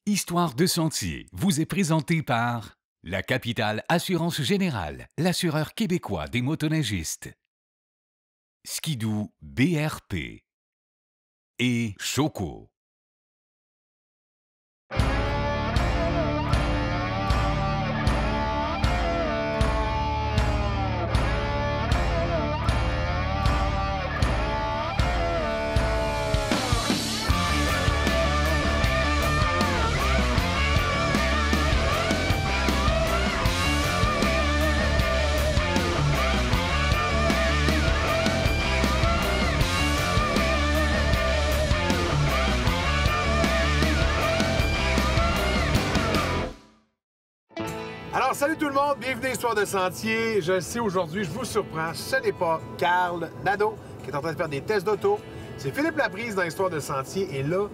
Histoire de sentier vous est présentée par la Capitale Assurance Générale, l'assureur québécois des motoneigistes. Skidoo BRP et Choco. Alors, salut tout le monde, bienvenue à Histoire de sentier. Je le sais, aujourd'hui, je vous surprends. Ce n'est pas Carl Nadeau qui est en train de faire des tests d'auto. C'est Philippe Laprise dans Histoire de sentier. Et là,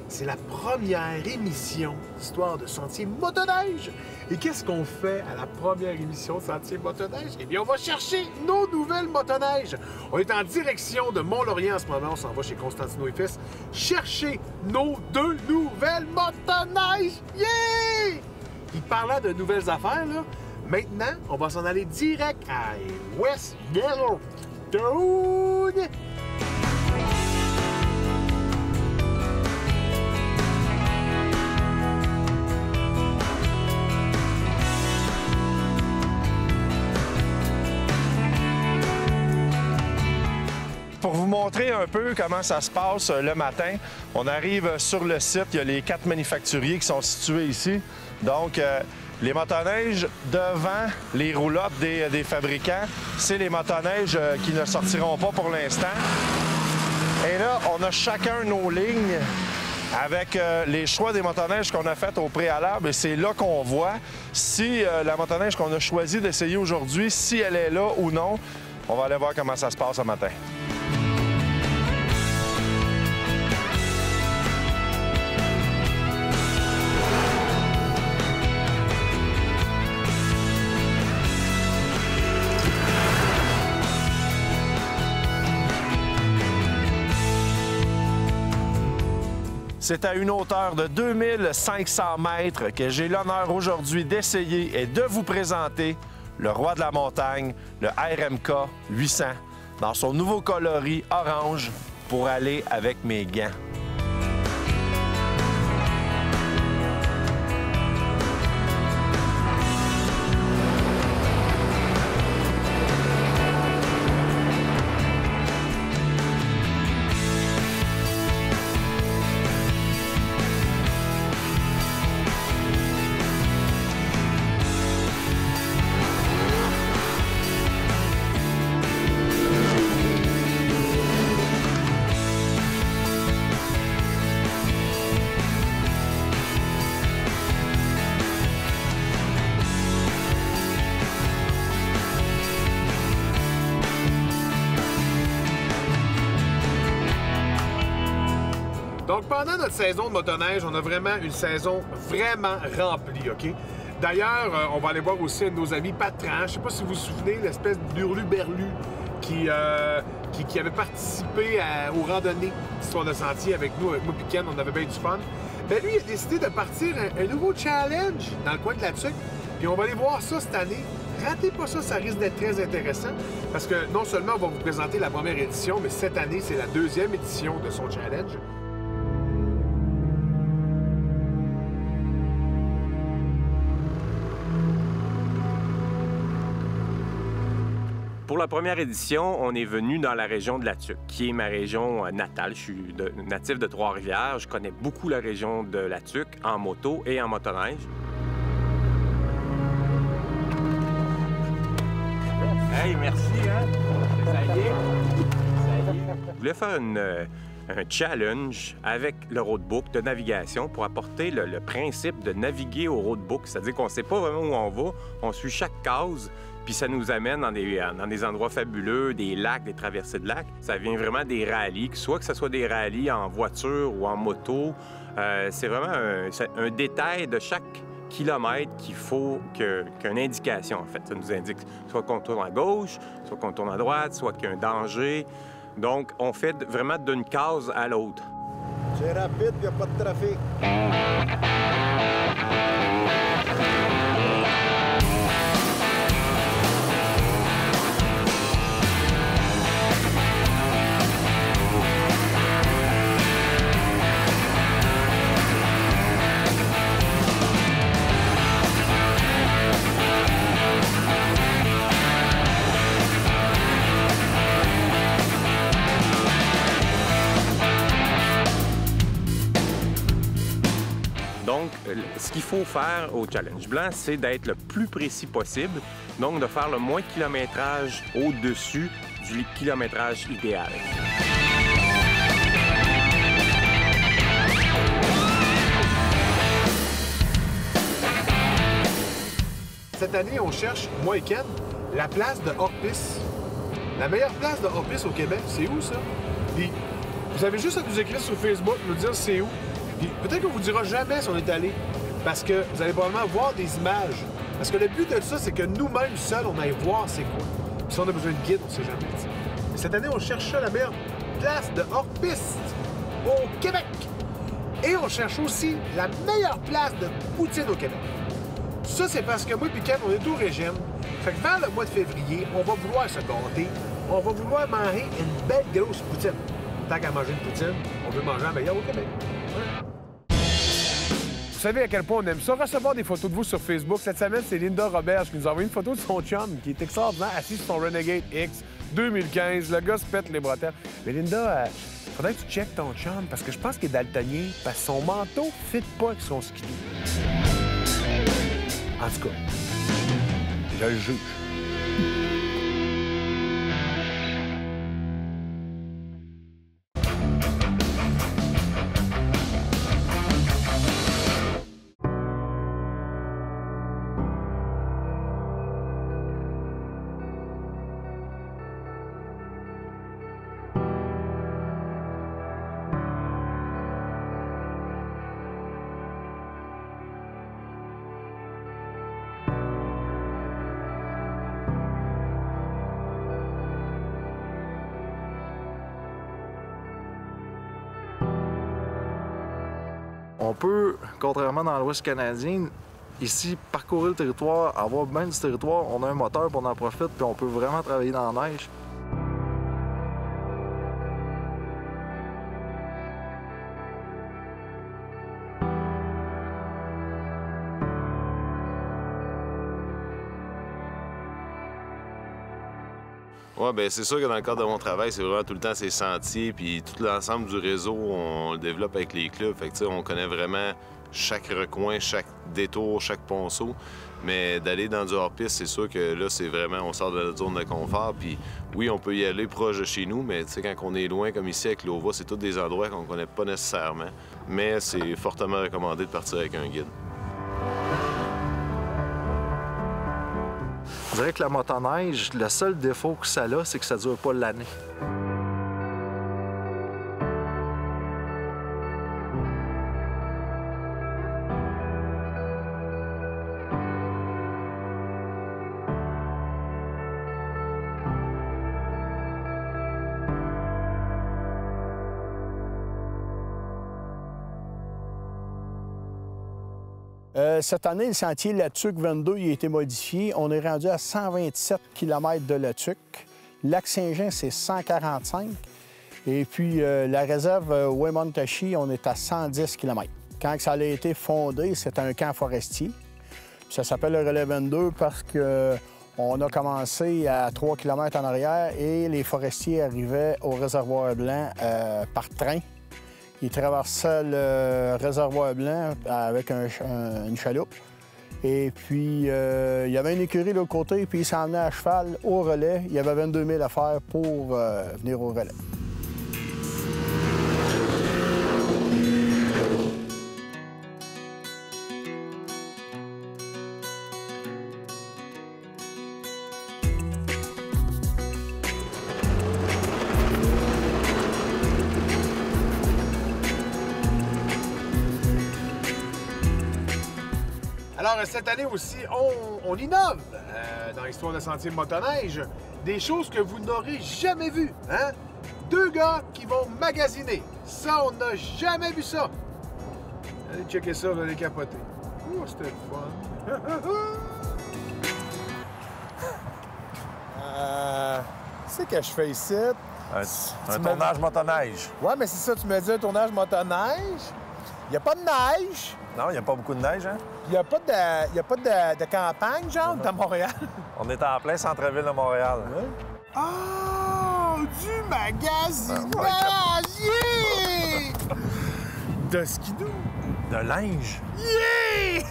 c'est la première émission d'Histoire de sentier motoneige. Et qu'est-ce qu'on fait à la première émission de Sentier motoneige? Eh bien, on va chercher nos nouvelles motoneiges. On est en direction de Mont-Laurier en ce moment. On s'en va chez Constantino et Fils chercher nos deux nouvelles motoneiges. Yeah! Puis parlant de nouvelles affaires, là, maintenant, on va s'en aller direct à West Yellowstone. Pour vous montrer un peu comment ça se passe le matin, on arrive sur le site. Il y a les 4 manufacturiers qui sont situés ici. Donc, les motoneiges devant les roulottes des fabricants, c'est les motoneiges qui ne sortiront pas pour l'instant. Et là, on a chacun nos lignes avec les choix des motoneiges qu'on a fait au préalable. Et c'est là qu'on voit si la motoneige qu'on a choisi d'essayer aujourd'hui, si elle est là ou non. On va aller voir comment ça se passe ce matin. C'est à une hauteur de 2500 mètres que j'ai l'honneur aujourd'hui d'essayer et de vous présenter le roi de la montagne, le RMK 800, dans son nouveau coloris orange pour aller avec mes gants. Donc, pendant notre saison de motoneige, on a vraiment une saison vraiment remplie, OK? D'ailleurs, on va aller voir aussi un de nos amis, Pat Tranche. Je ne sais pas si vous vous souvenez, l'espèce d'Hurluberlu qui avait participé aux randonnées d'Histoire de sentier avec nous, avec moi et Ken. On avait bien du fun. Bien, lui, il a décidé de partir un nouveau challenge dans le coin de la Tuque. Puis on va aller voir ça cette année. Ratez pas ça, ça risque d'être très intéressant. Parce que non seulement on va vous présenter la première édition, mais cette année, c'est la deuxième édition de son challenge. Pour la première édition, on est venu dans la région de la Tuque, qui est ma région natale. Je suis natif de Trois-Rivières. Je connais beaucoup la région de la Tuque en moto et en motoneige. Hey, merci, hein? Ça y est. Je voulais faire un challenge avec le roadbook de navigation pour apporter le principe de naviguer au roadbook. C'est-à-dire qu'on ne sait pas vraiment où on va, on suit chaque case, puis ça nous amène dans des endroits fabuleux, des lacs, des traversées de lacs. Ça vient vraiment des rallyes, soit que ce soit des rallyes en voiture ou en moto. C'est vraiment un détail de chaque kilomètre qu'il faut qu'une indication, en fait. Ça nous indique soit qu'on tourne à gauche, soit qu'on tourne à droite, soit qu'il y a un danger. Donc, on fait vraiment d'une case à l'autre. C'est rapide, il n'y a pas de trafic. Donc, ce qu'il faut faire au challenge blanc, c'est d'être le plus précis possible, donc de faire le moins de kilométrage au-dessus du kilométrage idéal. Cette année, on cherche, moi et Ken, la place de hors-piste. La meilleure place de hors-piste au Québec, c'est où ça? Puis, vous avez juste à nous écrire sur Facebook, nous dire c'est où. Puis, peut-être qu'on vous dira jamais si on est allé, parce que vous allez probablement voir des images. Parce que le but de ça, c'est que nous-mêmes seuls, on aille voir c'est quoi. Puis si on a besoin de guide, on sait jamais. T'sais. Cette année, on cherche la meilleure place de hors-piste au Québec. Et on cherche aussi la meilleure place de poutine au Québec. Ça, c'est parce que moi et Ken, on est au régime. Fait que vers le mois de février, on va vouloir se gâter. On va vouloir manger une belle grosse poutine. Tant qu'à manger une poutine, on veut manger la meilleure au Québec. Voilà. Vous savez à quel point on aime ça, recevoir des photos de vous sur Facebook. Cette semaine, c'est Linda Roberge qui nous a envoyé une photo de son chum qui est extraordinaire, assis sur son Renegade X 2015. Le gars se pète les bretelles. Mais Linda, faudrait que tu checkes ton chum parce que je pense qu'il est daltonien parce que son manteau ne fit pas avec son skidoo. En tout cas, je le juge. On peut, contrairement dans l'Ouest canadien, ici, parcourir le territoire, avoir bien du territoire, on a un moteur, puis on en profite, puis on peut vraiment travailler dans la neige. Oui, bien, c'est sûr que dans le cadre de mon travail, c'est vraiment tout le temps ces sentiers, puis tout l'ensemble du réseau, on le développe avec les clubs. Fait que, tu sais, on connaît vraiment chaque recoin, chaque détour, chaque ponceau. Mais d'aller dans du hors-piste, c'est sûr que là, c'est vraiment, on sort de notre zone de confort. Puis oui, on peut y aller proche de chez nous, mais tu sais, quand on est loin, comme ici avec l'OVA, c'est tous des endroits qu'on connaît pas nécessairement. Mais c'est fortement recommandé de partir avec un guide. Je dirais que la motoneige, le seul défaut que ça a, c'est que ça dure pas l'année. Cette année, le sentier Latuc 22 il a été modifié. On est rendu à 127 km de Latuc. Lac-Saint-Jean, c'est 145. Et puis, la réserve Wemontachi, on est à 110 km. Quand ça a été fondé, c'était un camp forestier. Puis ça s'appelle le Relais 22 parce qu'on a commencé à 3 km en arrière et les forestiers arrivaient au réservoir blanc par train. Ils traversaient le réservoir blanc avec une chaloupe. Et puis, il y avait une écurie de l'autre côté, puis ils s'emmenaient à cheval au relais. Il y avait 22 000 à faire pour venir au relais. Alors, cette année aussi, on innove dans l'histoire de Sentier de motoneige. Des choses que vous n'aurez jamais vues, hein? 2 gars qui vont magasiner. Ça, on n'a jamais vu ça. Allez checker ça, vous allez capoter. Oh, c'était le fun. Qu'est-ce que je fais ici? Un tournage motoneige. Ouais, mais c'est ça, tu me dis un tournage motoneige. Il n'y a pas de neige. Non, il n'y a pas beaucoup de neige, hein? Il n'y a pas de campagne, genre, à Montréal. On est en plein centre-ville de Montréal. Ouais. Oh, du magasinage! Yeah! De skidoo! De linge? Yeah!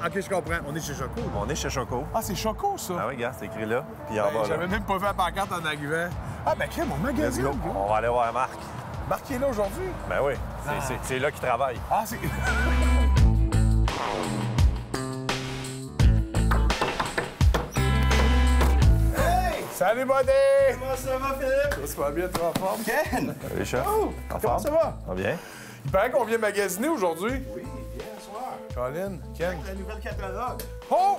OK, je comprends. On est chez Choco. On est chez Choco. Ah, c'est Choco, ça? Ah oui, regarde, c'est écrit là. Puis en bas, J'avais là. même pas vu la pancarte en arrivant. Ah, ben, OK, mon Let's magasin. go. On va aller voir Marc. Marc est là aujourd'hui? Ben oui, c'est là qu'il travaille. Ah, c'est... Hey! Salut, buddy! Comment ça va, Philippe? Ça va bien, tu vas en forme? Ken! Salut, chef. Oh! Comment ça va? Ça va bien? Il paraît qu'on vient magasiner aujourd'hui. Oui, bien soir. Colin, Ken. La nouvelle catalogue. Oh!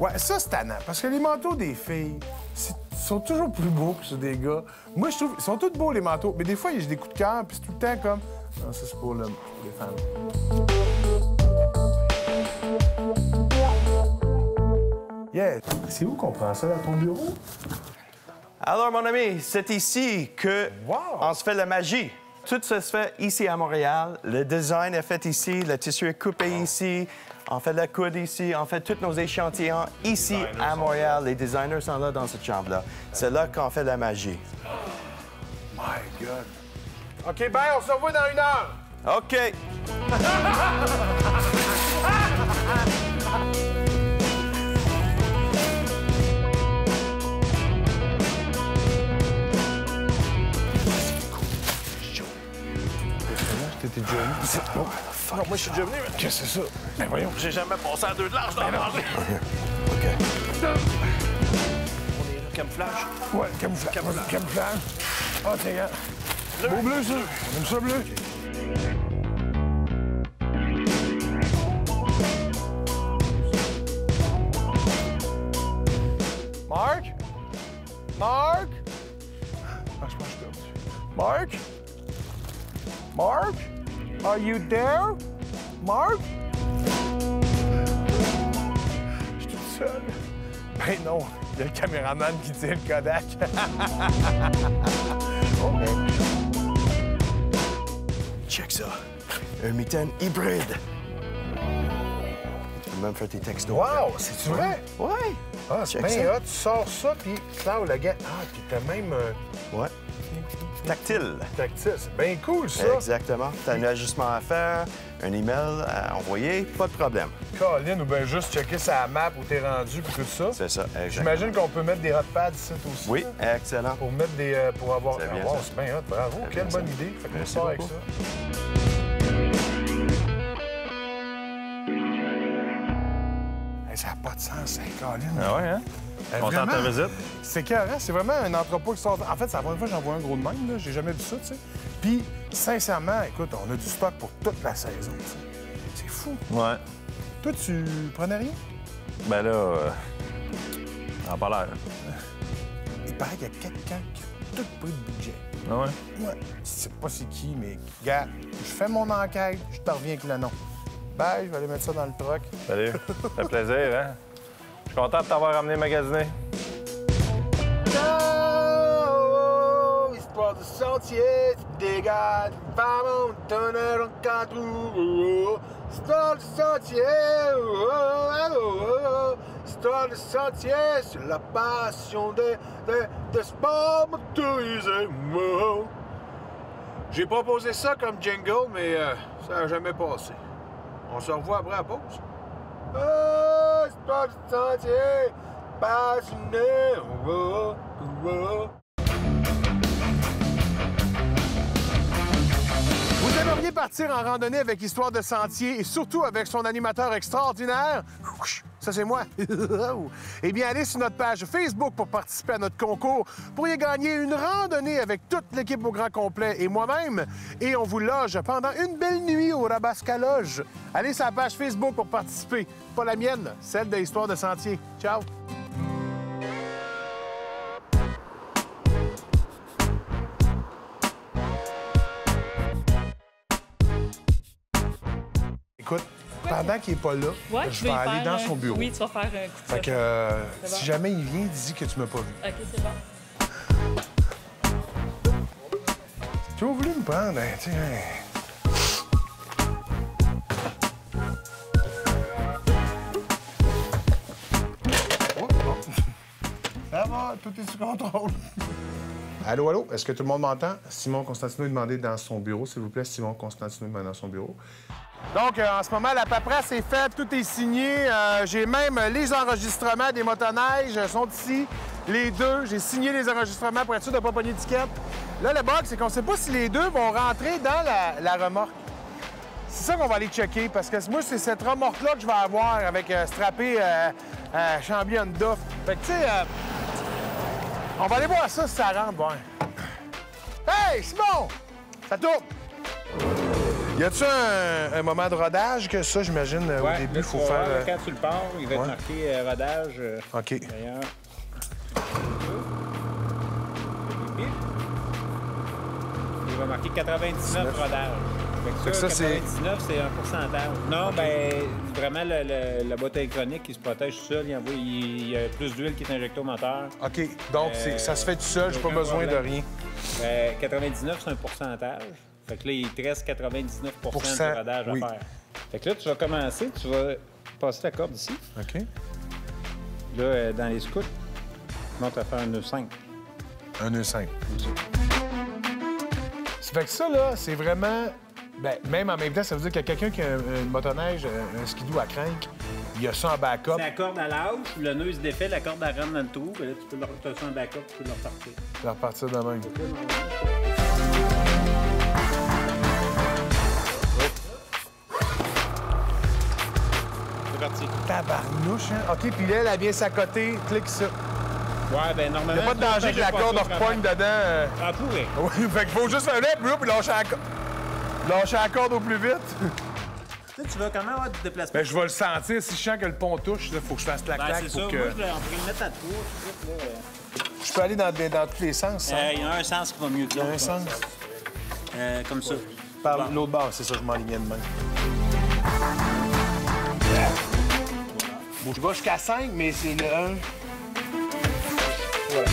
Ouais, ça, c'est tannant. Parce que les manteaux des filles sont toujours plus beaux que ceux des gars. Moi, je trouve ils sont tous beaux, les manteaux. Mais des fois, j'ai des coups de cœur, puis c'est tout le temps comme... Non, ça, c'est pour les femmes. Yeah. C'est où qu'on prend ça, dans ton bureau? Alors, mon ami, c'est ici que on se fait la magie. Tout ça se fait ici à Montréal. Le design est fait ici, le tissu est coupé ici, on fait la coude ici, on fait tous nos échantillons ici à Montréal. Les designers sont là dans cette chambre-là. C'est là qu'on fait la magie. My God. OK, ben, on se revoit dans 1 heure. OK. T'étais déjà venu? Non, moi, je suis déjà venu. Mais... Qu'est-ce que c'est ça? Ben voyons, j'ai jamais passé à 2 de large dans la rangée. OK. On est là, camouflage? Ouais, camouflage. Camouflage. Ah, tiens, regarde. Beau bleu, ça. On aime ça, bleu. Marc? Marc? Ah, je pense que je suis perdu. Marc? Mark? Are you there? Mark? Je suis tout seul. Ben non, il y a le caméraman qui tient le Kodak. OK. Check ça. Un mitaine hybride. Tu peux même faire tes textos. Wow, c'est-tu vrai? Ouais. Ah, c'est Check bien ça. hot. Tu sors ça, puis Claude, le gars... Ah, puis t'as même... Ouais. Tactile. Tactile. C'est bien cool, ça. Exactement. Tu as un ajustement à faire, un email à envoyer, pas de problème. Colin, ou bien juste checker sa map où t'es rendu, puis tout ça. C'est ça, exactement. J'imagine qu'on peut mettre des hot pads ici aussi. Oui, là, excellent. pour mettre des... pour avoir... C'est bien wow, ça. c'est bien hot. Bravo, C'est quelle bien bonne ça. idée. Fait qu'on Merci sort avec beaucoup. ça. Hey, ça n'a pas de sens, hein, Colin. Ah ouais, hein? Content de ta visite? C'est carré, c'est vraiment un entrepôt qui sort. En fait, c'est la première fois que j'en vois un gros de même, là. J'ai jamais vu ça, tu sais. Puis, sincèrement, écoute, on a du stock pour toute la saison, tu sais. C'est fou. Ouais. Toi, tu prenais rien? Ben là, en pas l'air. Il paraît qu'il y a quelqu'un qui a tout pris de budget. Ah ouais? Ouais. Je sais pas c'est qui, mais gars, je fais mon enquête, je te reviens avec le nom. Bye, je vais aller mettre ça dans le truck. Salut. Ça fait plaisir, hein? Je suis content de t'avoir ramené magasiner. Oh, histoire de sentier, tu dégages, femme, on tonnerre en 4 roues. Histoire de sentier, oh, oh, oh. Histoire de sentier, c'est la passion de sport motorisé. Oh. J'ai proposé ça comme jingle, mais ça n'a jamais passé. On se revoit après la pause. Oh, histoire de sentier, passionné. Oh, oh, oh. Vous aimeriez partir en randonnée avec Histoire de Sentier et surtout avec son animateur extraordinaire? Ça, c'est moi. Eh bien, allez sur notre page Facebook pour participer à notre concours. Vous pourriez gagner une randonnée avec toute l'équipe au grand complet et moi-même. Et on vous loge pendant une belle nuit au Rabasca Lodge. Allez sur la page Facebook pour participer. Pas la mienne, celle de Histoire de Sentier. Ciao! Écoute, pendant qu'il n'est pas là, Ouais, je vais aller dans son bureau. Oui, tu vas faire un coup de Fait que C'est si bon. jamais il vient, dis que tu m'as pas vu. OK, c'est bon. Tu as voulu me prendre, hein, tiens. Oh, bon. Ça va, tout est sous contrôle. Allô, allô, est-ce que tout le monde m'entend? Simon Constantino est demandé dans son bureau, s'il vous plaît. Simon Constantino est demandé dans son bureau. Donc, en ce moment, la paperasse est faite, tout est signé. J'ai même les enregistrements des motoneiges sont ici, les deux. J'ai signé les enregistrements pour être sûr de ne pas pogner d'étiquette. Là, le bug, c'est qu'on ne sait pas si les deux vont rentrer dans la remorque. C'est ça qu'on va aller checker, parce que moi, c'est cette remorque-là que je vais avoir avec strappé Chambly Honda. Fait que, tu sais, on va aller voir ça si ça rentre, ouais. Hey, Simon! Ça tourne! Y a-tu un moment de rodage que ça, j'imagine, au début, il faut faire... Quand tu le pars, il va être marqué rodage. OK. D'ailleurs. Il va marquer 99 rodage. Fait que ça, 99, c'est un pourcentage. Non, bien, vraiment, la boîte électronique, il se protège tout seul. Il y a plus d'huile qui est injectée au moteur. OK. Donc, ça se fait tout seul, j'ai pas besoin de rien. 99, c'est un pourcentage. Fait que là, il te reste 99 de rodage à faire. Fait que là, tu vas commencer, tu vas passer la corde ici. OK. Là, dans les scouts, monte à faire un nœud 5. Un nœud 5. Ça fait que ça, là, c'est vraiment... Bien, même en même temps, ça veut dire qu'il y a quelqu'un qui a une motoneige, un skidoo à crank, il y a ça en backup. C'est la corde à l'âge, le nœud se défait, la corde rentre dans le trou, et là, tu peux le ça en backup, tu peux le repartir. Tu peux repartir de même. C'est parti. Tabarnouche, hein? OK, puis là, elle vient s'accoter, clique ça. Ouais, ben normalement... Il n'y a pas de danger que la corde repoigne dedans. Ça pourrait. Oui, fait qu'il faut juste faire là, puis lâcher la corde. Lâcher la corde au plus vite. Tu vas comment avoir du déplacement? Ben, je vais le sentir. Si je sens que le pont touche, il faut que je fasse clac-clac. C'est ça. Que... Moi, on pourrait le mettre à tour. Je peux aller dans tous les sens. Il y a un sens qui va mieux que l'autre. Un sens? Comme ça. Par l'autre bord, c'est ça, je m'enlignais de même. Bon, je vais jusqu'à 5, mais c'est le 1. Voilà.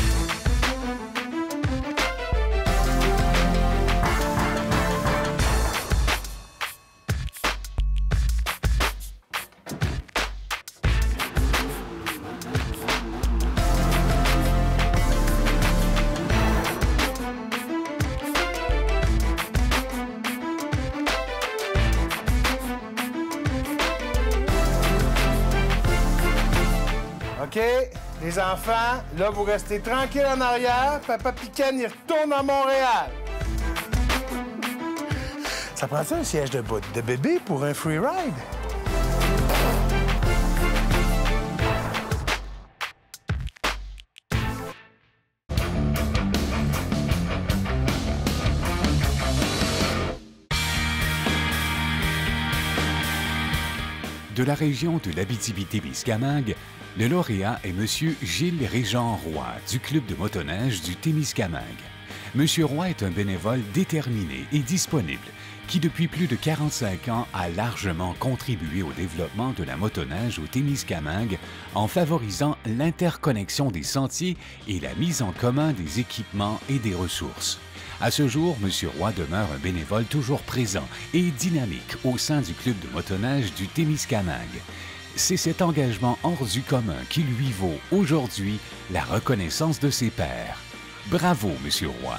OK, les enfants, là, vous restez tranquilles en arrière. Papa Pican, il retourne à Montréal. Ça prend-tu un siège de bébé pour un free ride? De la région de l'Abitibi-Témiscamingue, le lauréat est M. Gilles Régent Roy du Club de motoneige du Témiscamingue. M. Roy est un bénévole déterminé et disponible qui, depuis plus de 45 ans, a largement contribué au développement de la motoneige au Témiscamingue en favorisant l'interconnexion des sentiers et la mise en commun des équipements et des ressources. À ce jour, M. Roy demeure un bénévole toujours présent et dynamique au sein du Club de motoneige du Témiscamingue. C'est cet engagement hors du commun qui lui vaut aujourd'hui la reconnaissance de ses pairs. Bravo, M. Roy.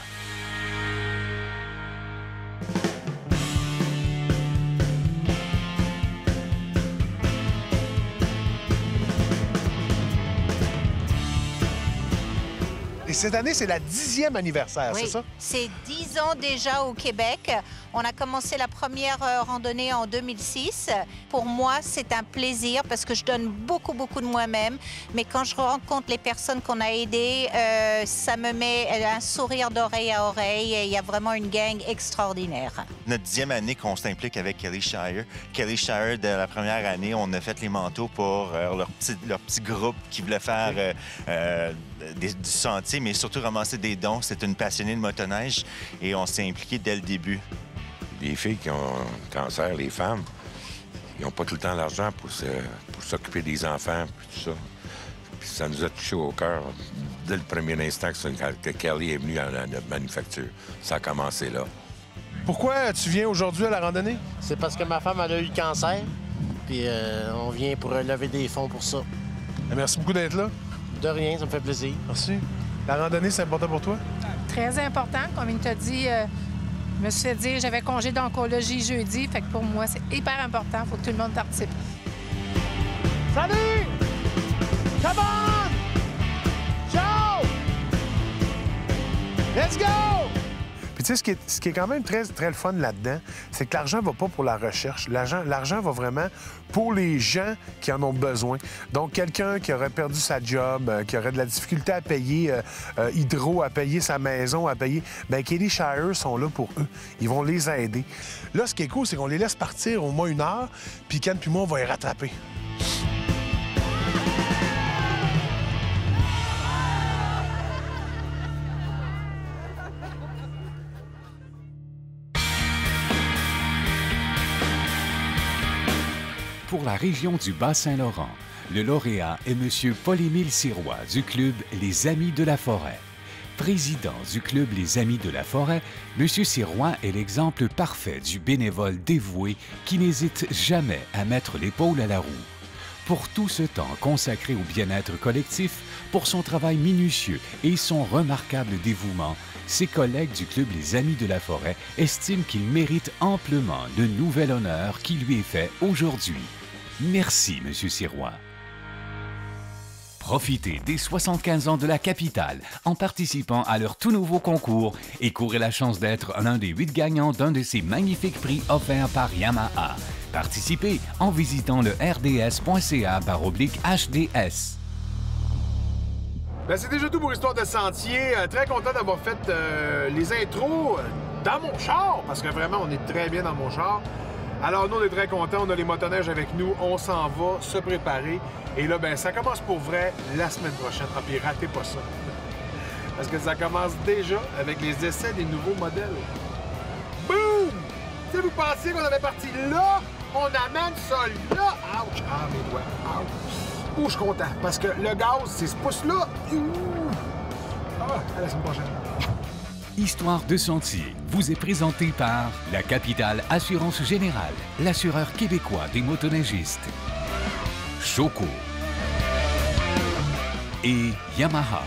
Et cette année, c'est la 10e anniversaire, oui, c'est ça? C'est 10 ans déjà au Québec. On a commencé la première randonnée en 2006. Pour moi, c'est un plaisir parce que je donne beaucoup de moi-même. Mais quand je rencontre les personnes qu'on a aidées, ça me met un sourire d'oreille à oreille. Il y a vraiment une gang extraordinaire. Notre 10e année qu'on s'implique avec Kelly Shire. Kelly Shire, de la première année, on a fait les manteaux pour leur petit groupe qui voulait faire du sentier, mais surtout ramasser des dons. C'est une passionnée de motoneige et on s'est impliqué dès le début. Les filles qui ont un cancer, les femmes, ils n'ont pas tout le temps l'argent pour s'occuper des enfants, puis tout ça. Puis ça nous a touché au cœur dès le premier instant que Kelly est venue à notre manufacture. Ça a commencé là. Pourquoi tu viens aujourd'hui à la randonnée? C'est parce que ma femme elle a eu le cancer, puis on vient pour lever des fonds pour ça. Merci beaucoup d'être là. De rien, ça me fait plaisir. Merci. La randonnée, c'est important pour toi? très important. Comme il t'a dit, je me suis fait dire j'avais congé d'oncologie jeudi. Fait que pour moi, c'est hyper important. Il faut que tout le monde participe. Salut! Come on! Ciao! Let's go! Puis tu sais, ce qui est quand même très, très le fun là-dedans, c'est que l'argent ne va pas pour la recherche. L'argent va vraiment pour les gens qui en ont besoin. Donc, quelqu'un qui aurait perdu sa job, qui aurait de la difficulté à payer Hydro, à payer sa maison, à payer... bien, Kelly Shire sont là pour eux. Ils vont les aider. Là, ce qui est cool, c'est qu'on les laisse partir au moins 1 heure, puis Ken puis moi, on va les rattraper. Pour la région du Bas-Saint-Laurent, le lauréat est M. Paul-Émile Sirois du club Les Amis de la Forêt. Président du club Les Amis de la Forêt, M. Sirois est l'exemple parfait du bénévole dévoué qui n'hésite jamais à mettre l'épaule à la roue. Pour tout ce temps consacré au bien-être collectif, pour son travail minutieux et son remarquable dévouement, ses collègues du club Les Amis de la Forêt estiment qu'il mérite amplement le nouvel honneur qui lui est fait aujourd'hui. Merci, M. Sirois. Profitez des 75 ans de la capitale en participant à leur tout nouveau concours et courez la chance d'être l'un des 8 gagnants d'un de ces magnifiques prix offerts par Yamaha. Participez en visitant le rds.ca/HDS. Ben, c'est déjà tout pour Histoire de Sentier. Très content d'avoir fait les intros dans mon char, parce que vraiment, on est très bien dans mon char. Alors, nous, on est très contents. On a les motoneiges avec nous. On s'en va se préparer. Et là, ben, ça commence pour vrai la semaine prochaine. Ah, puis ratez pas ça. Parce que ça commence déjà avec les essais des nouveaux modèles. Boum! Si vous pensiez qu'on avait parti là, on amène ça là. Ouch! Ah, mes doigts. Ouch! Ouh, je suis content. Parce que le gaz, c'est ce pouce-là. Ah, à la semaine prochaine. Histoire de Sentier vous est présenté par la Capitale Assurance Générale, l'assureur québécois des motoneigistes, Choco et Yamaha.